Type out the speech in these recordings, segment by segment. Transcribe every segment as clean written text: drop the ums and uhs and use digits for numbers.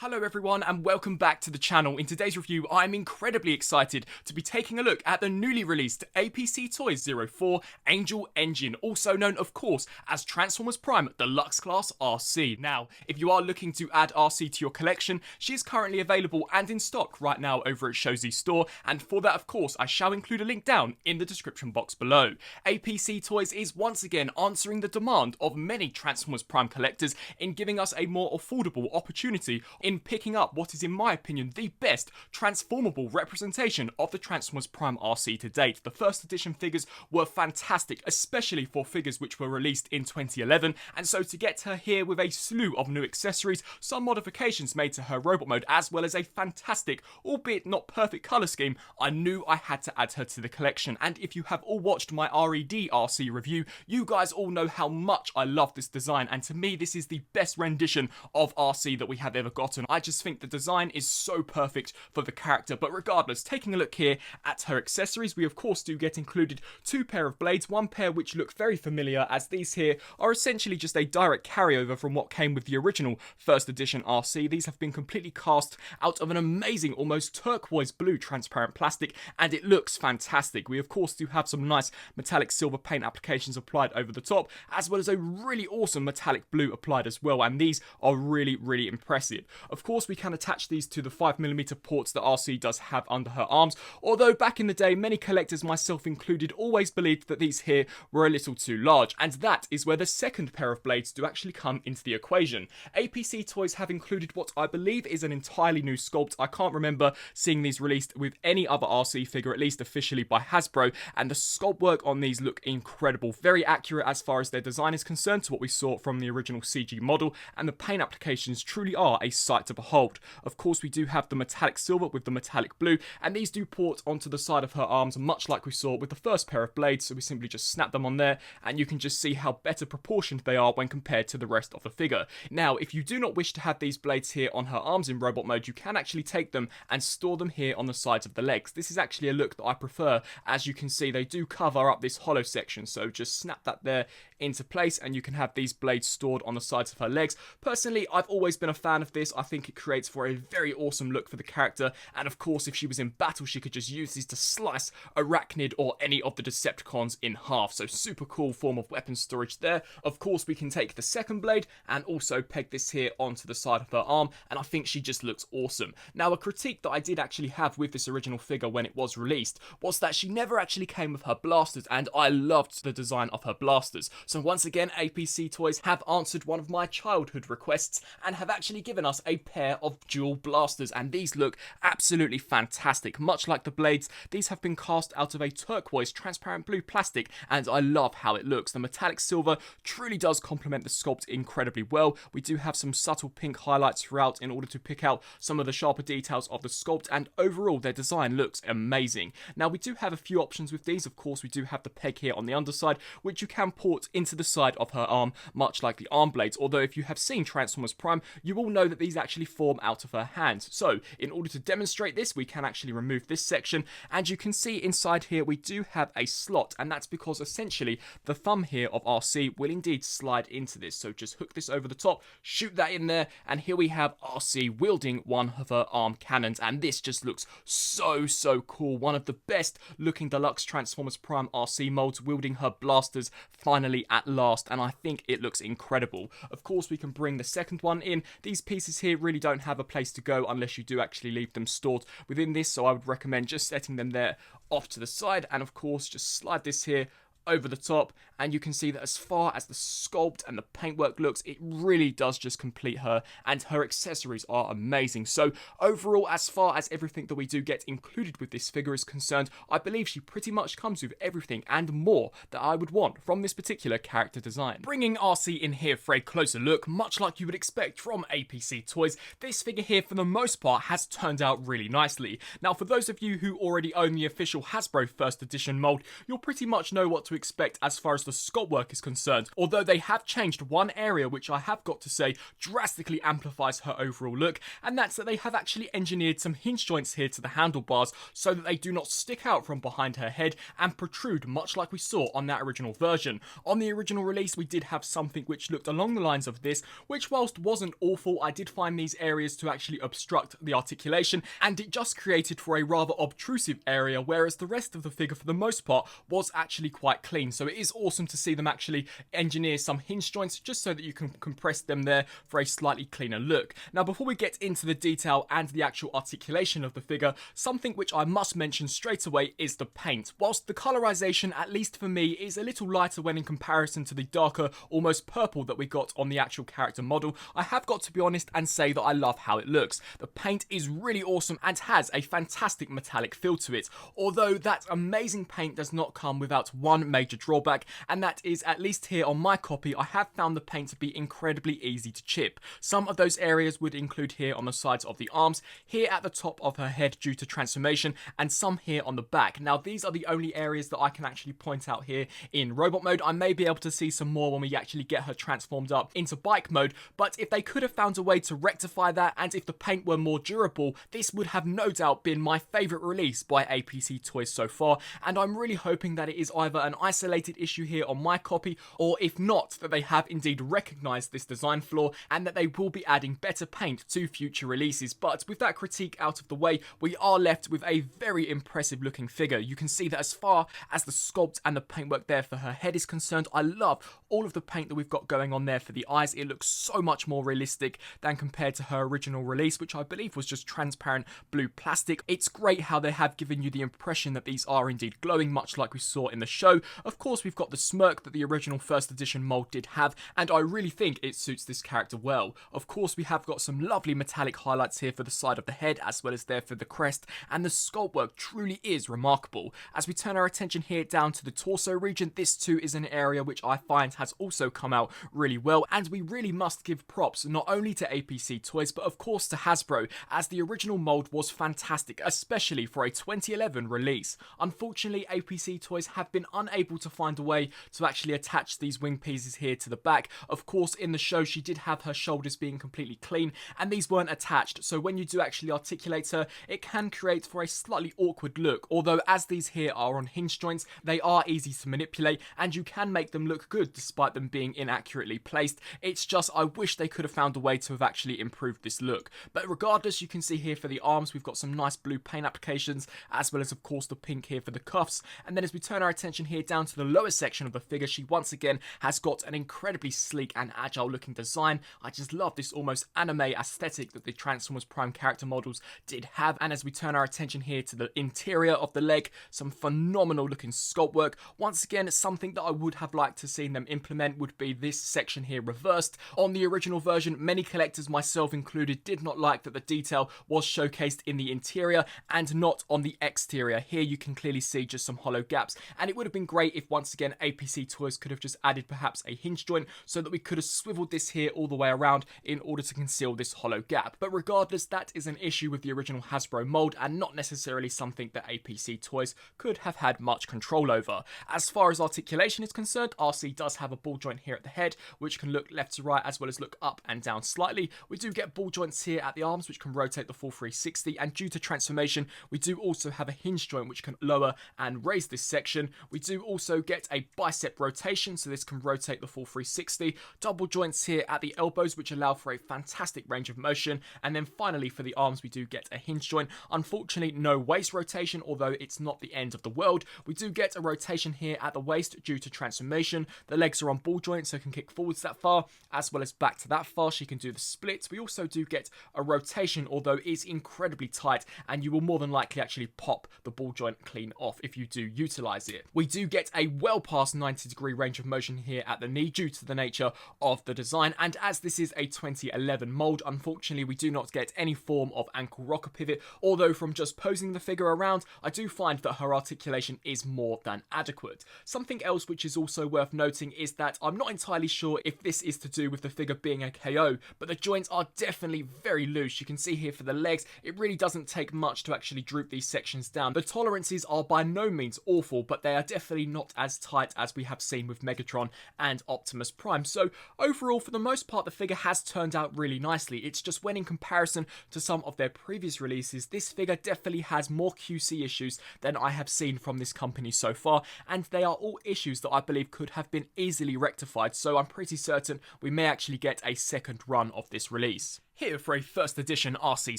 Hello everyone and welcome back to the channel. In today's review, I'm incredibly excited to be taking a look at the newly released Apc Toys 04 Angel Engine, also known of course as Transformers Prime Deluxe Class Arcee. Now, if you are looking to add Arcee to your collection, she is currently available and in stock right now over at Shozy Store, and for that of course I shall include a link down in the description box below. Apc Toys is once again answering the demand of many Transformers Prime collectors in giving us a more affordable opportunity in picking up what is in my opinion the best transformable representation of the Transformers Prime Arcee to date. The first edition figures were fantastic, especially for figures which were released in 2011, and so to get her here with a slew of new accessories, some modifications made to her robot mode, as well as a fantastic, albeit not perfect colour scheme, I knew I had to add her to the collection. And if you have all watched my RED Arcee review, you guys all know how much I love this design, and to me this is the best rendition of Arcee that we have ever gotten. I just think the design is so perfect for the character. But regardless, taking a look here at her accessories, we of course do get included two pair of blades, one pair which look very familiar, as these here are essentially just a direct carryover from what came with the original first edition Arcee. These have been completely cast out of an amazing, almost turquoise blue transparent plastic, and it looks fantastic. We of course do have some nice metallic silver paint applications applied over the top, as well as a really awesome metallic blue applied as well, and these are really impressive. Of course, we can attach these to the 5mm ports that Arcee does have under her arms, although back in the day, many collectors, myself included, always believed that these here were a little too large, and that is where the second pair of blades do actually come into the equation. Apc Toys have included what I believe is an entirely new sculpt. I can't remember seeing these released with any other Arcee figure, at least officially by Hasbro, and the sculpt work on these look incredible. Very accurate as far as their design is concerned to what we saw from the original CG model, and the paint applications truly are a sight to behold. Of course, we do have the metallic silver with the metallic blue, and these do port onto the side of her arms much like we saw with the first pair of blades, so we simply just snap them on there and you can just see how better proportioned they are when compared to the rest of the figure. Now, if you do not wish to have these blades here on her arms in robot mode, you can actually take them and store them here on the sides of the legs. This is actually a look that I prefer. As you can see, they do cover up this hollow section, so just snap that there into place and you can have these blades stored on the sides of her legs. Personally, I've always been a fan of this. I think it creates for a very awesome look for the character, and of course if she was in battle she could just use these to slice Arachnid or any of the Decepticons in half, so super cool form of weapon storage there. Of course we can take the second blade and also peg this here onto the side of her arm, and I think she just looks awesome. Now, a critique that I did actually have with this original figure when it was released was that she never actually came with her blasters, and I loved the design of her blasters. So once again, Apc Toys have answered one of my childhood requests and have actually given us a pair of dual blasters, and these look absolutely fantastic. Much like the blades, these have been cast out of a turquoise transparent blue plastic, and I love how it looks. The metallic silver truly does complement the sculpt incredibly well. We do have some subtle pink highlights throughout in order to pick out some of the sharper details of the sculpt, and overall their design looks amazing. Now, we do have a few options with these. Of course, we do have the peg here on the underside, which you can port into the side of her arm, much like the arm blades, although if you have seen Transformers Prime, you will know that these actually form out of her hands. So in order to demonstrate this, we can actually remove this section, and you can see inside here we do have a slot, and that's because essentially the thumb here of Arcee will indeed slide into this. So just hook this over the top, shoot that in there, and here we have Arcee wielding one of her arm cannons, and this just looks so cool. One of the best looking deluxe Transformers Prime Arcee molds wielding her blasters finally at last, and I think it looks incredible. Of course, we can bring the second one in. These pieces here really don't have a place to go unless you do actually leave them stored within this, so I would recommend just setting them there off to the side, and of course just slide this here over the top, and you can see that as far as the sculpt and the paintwork looks, it really does just complete her, and her accessories are amazing. So overall, as far as everything that we do get included with this figure is concerned, I believe she pretty much comes with everything and more that I would want from this particular character design. Bringing Arcee in here for a closer look, much like you would expect from Apc Toys, this figure here for the most part has turned out really nicely. Now, for those of you who already own the official Hasbro first edition mold, you'll pretty much know what to expect as far as the sculpt work is concerned, although they have changed one area which I have got to say drastically amplifies her overall look, and that's that they have actually engineered some hinge joints here to the handlebars so that they do not stick out from behind her head and protrude much like we saw on that original version. On the original release we did have something which looked along the lines of this, which whilst wasn't awful, I did find these areas to actually obstruct the articulation, and it just created for a rather obtrusive area, whereas the rest of the figure for the most part was actually quite clean. So it is awesome to see them actually engineer some hinge joints just so that you can compress them there for a slightly cleaner look. Now before we get into the detail and the actual articulation of the figure, something which I must mention straight away is the paint. Whilst the colorization, at least for me, is a little lighter when in comparison to the darker, almost purple that we got on the actual character model, I have got to be honest and say that I love how it looks. The paint is really awesome and has a fantastic metallic feel to it, although that amazing paint does not come without one major drawback, and that is, at least here on my copy, I have found the paint to be incredibly easy to chip. Some of those areas would include here on the sides of the arms, here at the top of her head due to transformation, and some here on the back. Now these are the only areas that I can actually point out here in robot mode. I may be able to see some more when we actually get her transformed up into bike mode, but if they could have found a way to rectify that, and if the paint were more durable, this would have no doubt been my favourite release by Apc Toys so far, and I'm really hoping that it is either an isolated issue here on my copy, or if not, that they have indeed recognised this design flaw and that they will be adding better paint to future releases. But with that critique out of the way, we are left with a very impressive looking figure. You can see that as far as the sculpt and the paintwork there for her head is concerned, I love all of the paint that we've got going on there for the eyes. It looks so much more realistic than compared to her original release, which I believe was just transparent blue plastic. It's great how they have given you the impression that these are indeed glowing, much like we saw in the show. Of course, we've got the smirk that the original first edition mold did have, and I really think it suits this character well. Of course, we have got some lovely metallic highlights here for the side of the head, as well as there for the crest, and the sculpt work truly is remarkable. As we turn our attention here down to the torso region, this too is an area which I find has also come out really well, and we really must give props not only to Apc Toys, but of course to Hasbro, as the original mold was fantastic, especially for a 2011 release. Unfortunately, Apc Toys have been unable to find a way to actually attach these wing pieces here to the back. Of course, in the show she did have her shoulders being completely clean, and these weren't attached, so when you do actually articulate her, it can create for a slightly awkward look, although as these here are on hinge joints, they are easy to manipulate, and you can make them look good despite them being inaccurately placed. It's just, I wish they could have found a way to have actually improved this look. But regardless, you can see here for the arms, we've got some nice blue paint applications, as well as of course the pink here for the cuffs. And then as we turn our attention here down to the lower section of the figure, she once again has got an incredibly sleek and agile looking design. I just love this almost anime aesthetic that the Transformers Prime character models did have. And as we turn our attention here to the interior of the leg, some phenomenal looking sculpt work. Once again, something that I would have liked to see them implement would be this section here reversed. On the original version, many collectors, myself included, did not like that the detail was showcased in the interior and not on the exterior. Here you can clearly see just some hollow gaps, and it would have been great if once again Apc Toys could have just added perhaps a hinge joint so that we could have swiveled this here all the way around in order to conceal this hollow gap. But regardless, that is an issue with the original Hasbro mold and not necessarily something that Apc Toys could have had much control over. As far as articulation is concerned, Arcee does have a ball joint here at the head, which can look left to right as well as look up and down slightly. We do get ball joints here at the arms, which can rotate the full 360, and due to transformation, we do also have a hinge joint which can lower and raise this section. We do also get a bicep rotation, so this can rotate the full 360. Double joints here at the elbows, which allow for a fantastic range of motion. And then finally for the arms, we do get a hinge joint. Unfortunately, no waist rotation, although it's not the end of the world. We do get a rotation here at the waist due to transformation. The legs are on ball joints, so can kick forwards that far, as well as back to that far. She can do the splits. We also do get a rotation, although it's incredibly tight, and you will more than likely actually pop the ball joint clean off if you do utilize it. We do get a well past 90-degree range of motion here at the knee due to the nature of the design, and as this is a 2011 mold, unfortunately we do not get any form of ankle rocker pivot, although from just posing the figure around, I do find that her articulation is more than adequate. Something else which is also worth noting is that I'm not entirely sure if this is to do with the figure being a KO, but the joints are definitely very loose. You can see here for the legs, it really doesn't take much to actually droop these sections down. The tolerances are by no means awful, but they are definitely definitely not as tight as we have seen with Megatron and Optimus Prime. So overall, for the most part, the figure has turned out really nicely. It's just when in comparison to some of their previous releases, this figure definitely has more QC issues than I have seen from this company so far, and they are all issues that I believe could have been easily rectified, so I'm pretty certain we may actually get a second run of this release. Here for a first edition Arcee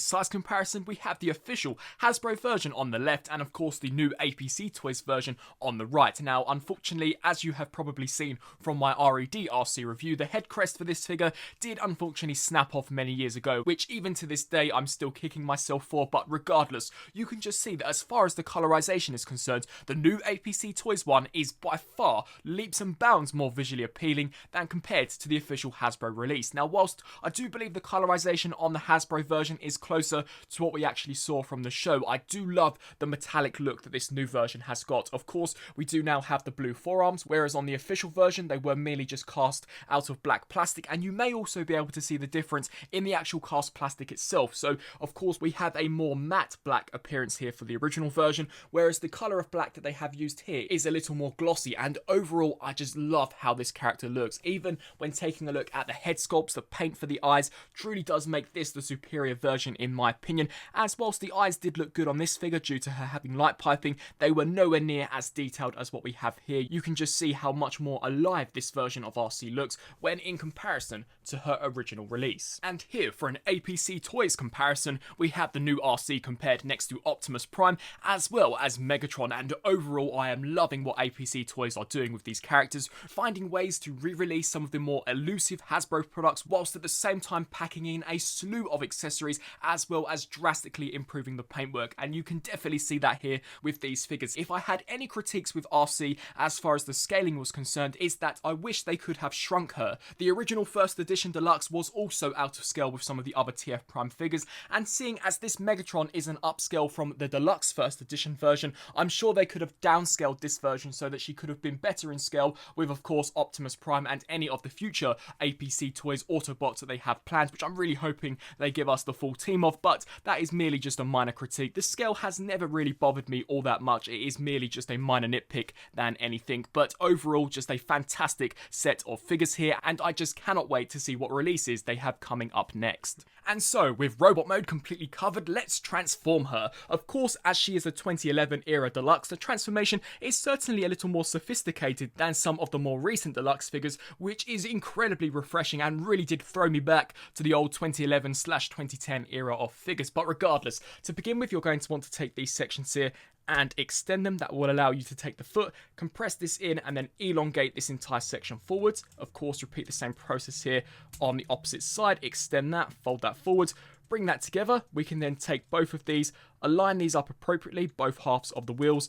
size comparison, we have the official Hasbro version on the left and of course the new Apc Toys version on the right. Now unfortunately, as you have probably seen from my RED Arcee review, the head crest for this figure did unfortunately snap off many years ago, which even to this day I'm still kicking myself for, but regardless, you can just see that as far as the colorization is concerned, the new Apc Toys one is by far leaps and bounds more visually appealing than compared to the official Hasbro release. Now whilst I do believe the colorization on the Hasbro version is closer to what we actually saw from the show, I do love the metallic look that this new version has got. Of course, we do now have the blue forearms, whereas on the official version they were merely just cast out of black plastic, and you may also be able to see the difference in the actual cast plastic itself. So of course we have a more matte black appearance here for the original version, whereas the colour of black that they have used here is a little more glossy, and overall I just love how this character looks. Even when taking a look at the head sculpts, the paint for the eyes truly does make this the superior version in my opinion, as whilst the eyes did look good on this figure due to her having light piping, they were nowhere near as detailed as what we have here. You can just see how much more alive this version of Arcee looks when in comparison to her original release. And here for an Apc Toys comparison, we have the new Arcee compared next to Optimus Prime as well as Megatron, and overall I am loving what Apc Toys are doing with these characters, finding ways to re-release some of the more elusive Hasbro products whilst at the same time packing in a slew of accessories as well as drastically improving the paintwork, and you can definitely see that here with these figures. If I had any critiques with Arcee as far as the scaling was concerned, is that I wish they could have shrunk her. The original first edition deluxe was also out of scale with some of the other TF Prime figures, and seeing as this Megatron is an upscale from the deluxe first edition version, I'm sure they could have downscaled this version so that she could have been better in scale with of course Optimus Prime and any of the future Apc Toys Autobots that they have planned, which I'm really hoping they give us the full team of, but that is merely just a minor critique. The scale has never really bothered me all that much. It is merely just a minor nitpick than anything, but overall just a fantastic set of figures here, and I just cannot wait to see what releases they have coming up next. And so, with robot mode completely covered, let's transform her. Of course, as she is a 2011 era deluxe, the transformation is certainly a little more sophisticated than some of the more recent deluxe figures, which is incredibly refreshing and really did throw me back to the old 2011/2010 era of figures. But regardless, to begin with, you're going to want to take these sections here and extend them. That will allow you to take the foot, compress this in, and then elongate this entire section forwards. Of course, repeat the same process here on the opposite side. Extend that, fold that forwards, bring that together. We can then take both of these, align these up appropriately, both halves of the wheels,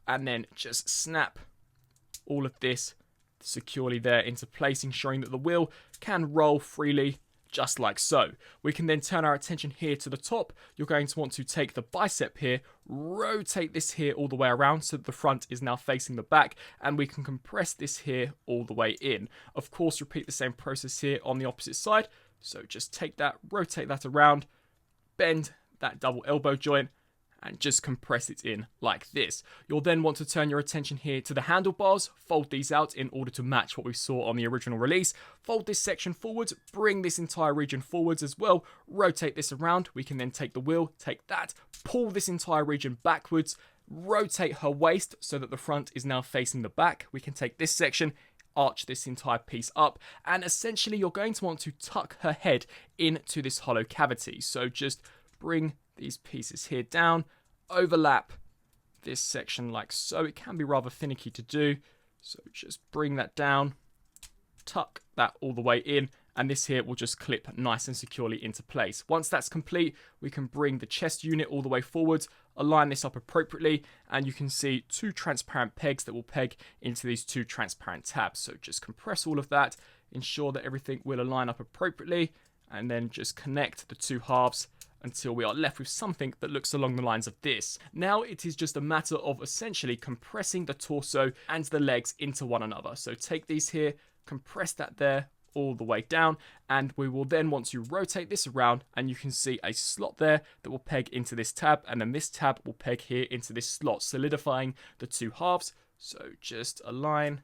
and then just snap all of this securely there into place, ensuring that the wheel can roll freely just like so. We can then turn our attention here to the top. You're going to want to take the bicep here, rotate this here all the way around so that the front is now facing the back, and we can compress this here all the way in. Of course, repeat the same process here on the opposite side. So just take that, rotate that around, bend that double elbow joint, and just compress it in like this. You'll then want to turn your attention here to the handlebars, fold these out in order to match what we saw on the original release. Fold this section forwards, bring this entire region forwards as well, rotate this around. We can then take the wheel, take that, pull this entire region backwards, rotate her waist so that the front is now facing the back. We can take this section, arch this entire piece up, and essentially you're going to want to tuck her head into this hollow cavity. So just bring these pieces here down, overlap this section like so. It can be rather finicky to do, so just bring that down, tuck that all the way in, and this here will just clip nice and securely into place. Once that's complete, we can bring the chest unit all the way forwards, align this up appropriately, and you can see two transparent pegs that will peg into these two transparent tabs. So just compress all of that, ensure that everything will align up appropriately, and then just connect the two halves until we are left with something that looks along the lines of this. Now it is just a matter of essentially compressing the torso and the legs into one another. So take these here, compress that there all the way down, and we will then want to rotate this around, and you can see a slot there that will peg into this tab, and then this tab will peg here into this slot, solidifying the two halves. So just align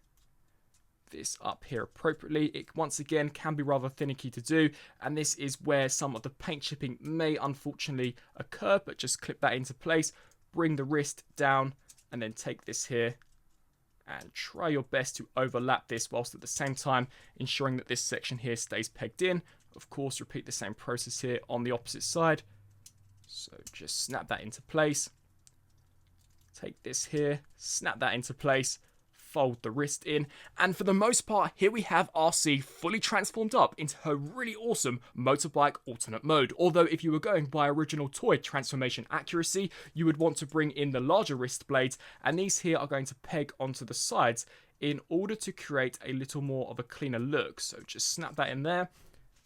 this up here appropriately. It once again can be rather finicky to do, and this is where some of the paint chipping may unfortunately occur, but just clip that into place, bring the wrist down, and then take this here and try your best to overlap this whilst at the same time ensuring that this section here stays pegged in. Of course, repeat the same process here on the opposite side. So just snap that into place. Take this here, snap that into place, fold the wrist in, and for the most part, here we have Arcee fully transformed up into her really awesome motorbike alternate mode. Although if you were going by original toy transformation accuracy, you would want to bring in the larger wrist blades, and these here are going to peg onto the sides in order to create a little more of a cleaner look. So just snap that in there.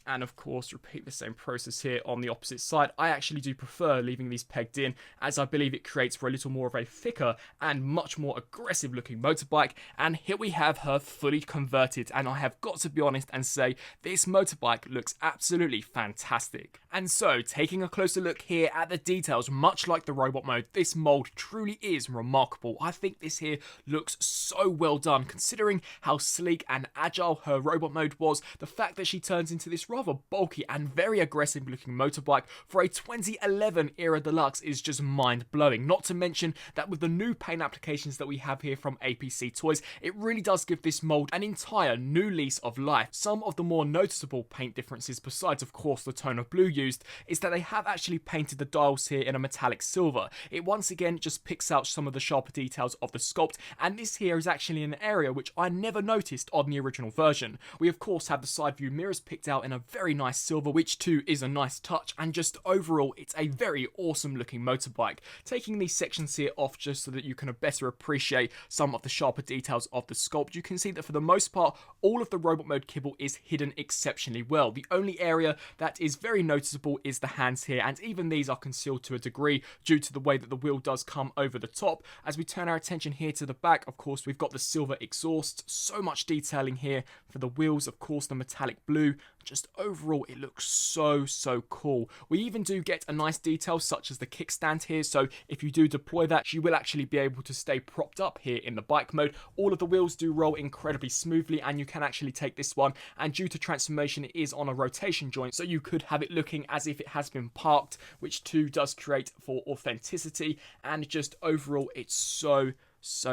And of course, repeat the same process here on the opposite side. I actually do prefer leaving these pegged in, as I believe it creates for a little more of a thicker and much more aggressive looking motorbike. And here we have her fully converted, and I have got to be honest and say this motorbike looks absolutely fantastic. And so, taking a closer look here at the details, much like the robot mode, this mold truly is remarkable. I think this here looks so well done, considering how sleek and agile her robot mode was. The fact that she turns into this rather bulky and very aggressive looking motorbike for a 2011 era deluxe is just mind-blowing. Not to mention that with the new paint applications that we have here from Apc Toys, it really does give this mold an entire new lease of life. Some of the more noticeable paint differences, besides of course the tone of blue used, is that they have actually painted the dials here in a metallic silver. It once again just picks out some of the sharper details of the sculpt, and this here is actually an area which I never noticed on the original version. We of course have the side view mirrors picked out in a very nice silver, which too is a nice touch, and just overall it's a very awesome looking motorbike. Taking these sections here off just so that you can better appreciate some of the sharper details of the sculpt, you can see that for the most part all of the robot mode kibble is hidden exceptionally well. The only area that is very noticeable is the hands here, and even these are concealed to a degree due to the way that the wheel does come over the top. As we turn our attention here to the back, of course we've got the silver exhaust, so much detailing here for the wheels, of course the metallic blue. Just overall it looks so cool. We even do get a nice detail such as the kickstand here, so if you do deploy that, you will actually be able to stay propped up here in the bike mode. All of the wheels do roll incredibly smoothly, and you can actually take this one, and due to transformation it is on a rotation joint, so you could have it looking as if it has been parked, which too does create for authenticity. And just overall it's so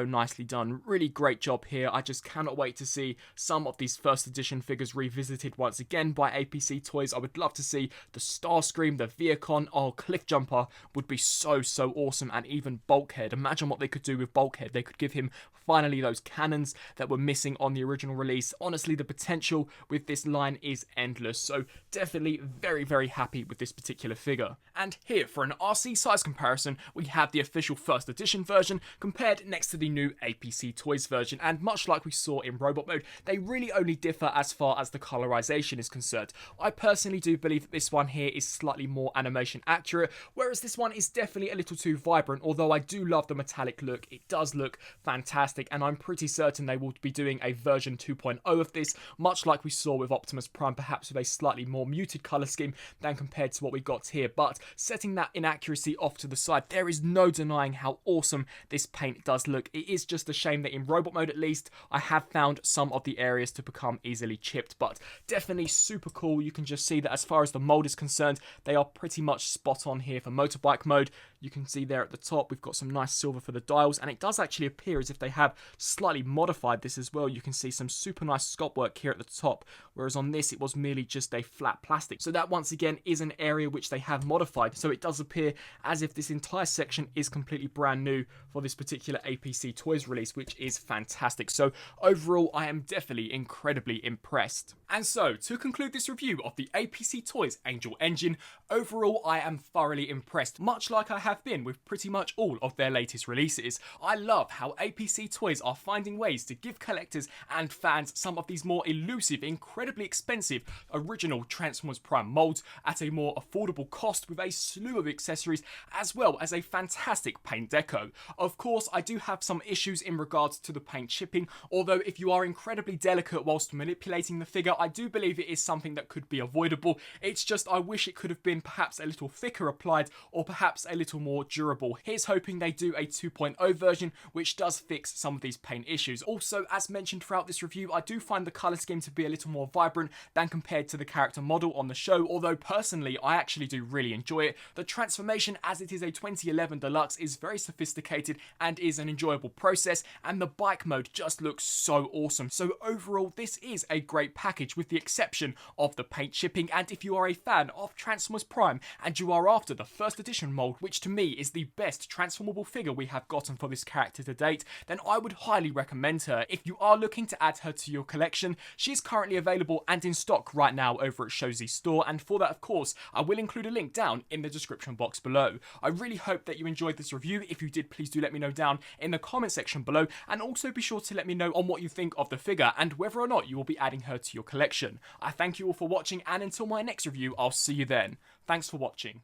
nicely done. Really great job here. I just cannot wait to see some of these first edition figures revisited once again by Apc Toys. I would love to see the Starscream, the Viacon, Cliff Jumper would be so awesome, and even Bulkhead. Imagine what they could do with Bulkhead. They could give him finally those cannons that were missing on the original release. Honestly, the potential with this line is endless, so definitely very happy with this particular figure. And here for an Arcee size comparison, we have the official first edition version compared next to the new Apc Toys version, and much like we saw in robot mode, they really only differ as far as the colorization is concerned. I personally do believe that this one here is slightly more animation accurate, whereas this one is definitely a little too vibrant. Although I do love the metallic look, it does look fantastic, and I'm pretty certain they will be doing a version 2.0 of this, much like we saw with Optimus Prime, perhaps with a slightly more muted color scheme than compared to what we got here. But setting that inaccuracy off to the side, there is no denying how awesome this paint does look. It is just a shame that in robot mode at least I have found some of the areas to become easily chipped, but definitely super cool. You can just see that as far as the mold is concerned, they are pretty much spot on here for motorbike mode. You can see there at the top we've got some nice silver for the dials, and it does actually appear as if they have slightly modified this as well. You can see some super nice sculpt work here at the top, whereas on this it was merely just a flat plastic. So that once again is an area which they have modified, so it does appear as if this entire section is completely brand new for this particular Apc Toys release, which is fantastic. So overall I am definitely incredibly impressed. And so to conclude this review of the Apc Toys Angel Engine, overall I am thoroughly impressed, much like I have been with pretty much all of their latest releases. I love how Apc Toys are finding ways to give collectors and fans some of these more elusive, incredibly expensive original Transformers Prime molds at a more affordable cost, with a slew of accessories as well as a fantastic paint deco. Of course I do have some issues in regards to the paint chipping, although if you are incredibly delicate whilst manipulating the figure, I do believe it is something that could be avoidable. It's just I wish it could have been perhaps a little thicker applied, or perhaps a little more durable. Here's hoping they do a 2.0 version which does fix some of these paint issues. Also, as mentioned throughout this review, I do find the colour scheme to be a little more vibrant than compared to the character model on the show, although personally I actually do really enjoy it. The transformation, as it is a 2011 deluxe, is very sophisticated and is an enjoyable process, and the bike mode just looks so awesome. So overall, this is a great package with the exception of the paint chipping, and if you are a fan of Transformers Prime and you are after the first edition mold, which to me is the best transformable figure we have gotten for this character to date, then I would highly recommend her. If you are looking to add her to your collection, she is currently available and in stock right now over at Showz's store, and for that, of course, I will include a link down in the description box below. I really hope that you enjoyed this review. If you did, please do let me know down in the comment section below, and also be sure to let me know on what you think of the figure and whether or not you will be adding her to your collection. I thank you all for watching, and until my next review, I'll see you then. Thanks for watching.